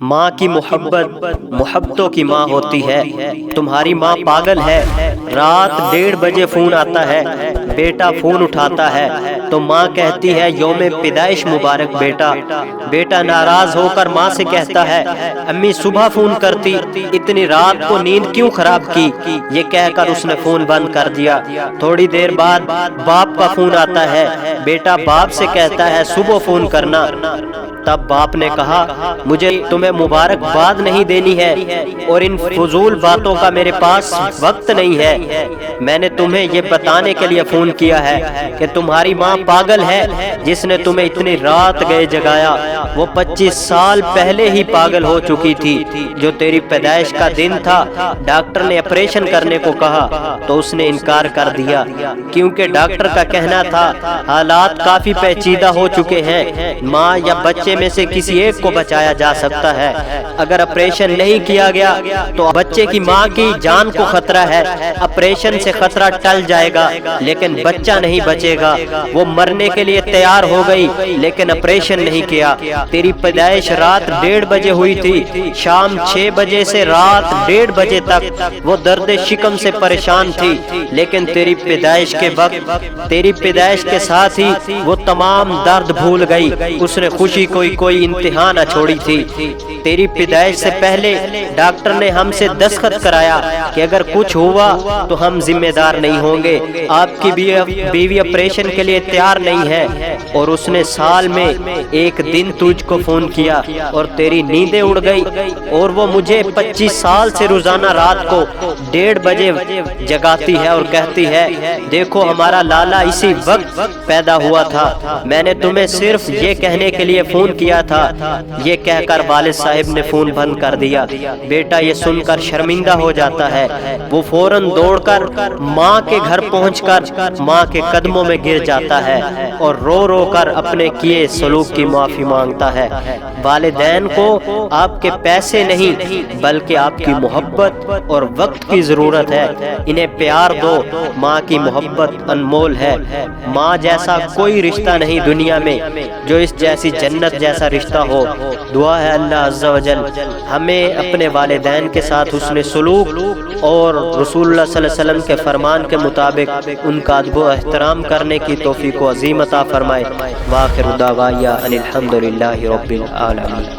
ماں کی محبت محبتوں کی ماں ہوتی ہے۔ تمہاری ماں پاگل ہے، رات 1:30 بجے فون آتا ہے، بیٹا فون اٹھاتا ہے تو ماں کہتی ہے یوم پیدائش مبارک بیٹا۔ بیٹا ناراض ہو کر ماں سے کہتا ہے امی صبح فون کرتی، اتنی رات کو نیند کیوں خراب کی؟ یہ کہہ کر اس نے فون بند کر دیا۔ تھوڑی دیر بعد باپ کا فون آتا ہے، بیٹا باپ سے کہتا ہے صبح فون کرنا۔ تب باپ نے کہا مجھے تمہیں مبارکباد نہیں دینی ہے اور ان فضول باتوں کا میرے پاس وقت نہیں ہے، میں نے تمہیں یہ بتانے کے لیے فون کیا ہے کہ تمہاری ماں پاگل ہے جس نے تمہیں اتنی رات گئے جگایا۔ وہ 25 سال پہلے ہی پاگل ہو چکی تھی۔ جو تیری پیدائش کا دن تھا ڈاکٹر نے آپریشن کرنے کو کہا تو اس نے انکار کر دیا، کیونکہ ڈاکٹر کا کہنا تھا حالات کافی پیچیدہ ہو چکے ہیں، ماں یا بچے میں سے کسی ایک کو بچایا جا سکتا ہے۔ اگر آپریشن نہیں کیا گیا تو بچے کی ماں کی جان کو خطرہ ہے۔ آپریشن سے خطرہ ٹل جائے گا لیکن بچہ نہیں بچے گا۔ وہ مرنے کے لیے تیار ہو گئی لیکن آپریشن نہیں کیا۔ تیری پیدائش رات 1:30 بجے ہوئی تھی، شام 6 بجے سے رات 1:30 بجے تک وہ درد شکم سے پریشان تھی، لیکن تیری پیدائش کے وقت، تیری پیدائش کے ساتھ ہی وہ تمام درد بھول گئی۔ اس نے خوشی کوئی انتہا نہ چھوڑی تھی۔ تیری پیدائش سے پہلے ڈاکٹر نے ہم سے دستخط کرایا کہ اگر کچھ ہوا تو ہم ذمہ دار نہیں ہوں گے۔ آپ کی بیوی آپریشن کے لیے تیار نہیں ہے، اور اس نے سال میں ایک دن تجھ کو فون کیا اور تیری نیندیں اڑ گئی، اور وہ مجھے 25 سال سے روزانہ رات کو 1:30 بجے جگاتی ہے اور کہتی ہے دیکھو ہمارا لالا اسی وقت پیدا ہوا تھا، میں نے تمہیں صرف یہ کہنے کے لیے فون کیا تھا۔ یہ کہہ کر والد صاحب نے فون بند کر دیا۔ بیٹا یہ سن کر شرمندہ ہو جاتا ہے، وہ فوراً دوڑ کر ماں کے گھر پہنچ کر ماں کے قدموں میں گر جاتا ہے اور رو رو کر اپنے کیے سلوک کی معافی مانگتا ہے۔ والدین کو آپ کے پیسے نہیں بلکہ آپ کی محبت اور وقت کی ضرورت ہے، انہیں پیار دو۔ ماں کی محبت انمول ہے، ماں جیسا کوئی رشتہ نہیں دنیا میں جو اس جیسی جنت جیسا رشتہ ہو۔ دعا ہے اللہ عز و جل ہمیں اپنے والدین کے ساتھ حسن سلوک اور رسول اللہ صلی اللہ علیہ وسلم کے فرمان کے مطابق ان کا ادب و احترام کرنے کی توفیق و عظیم عطا فرمائے۔ وآخر دعوانا ان الحمد للہ رب العالمین۔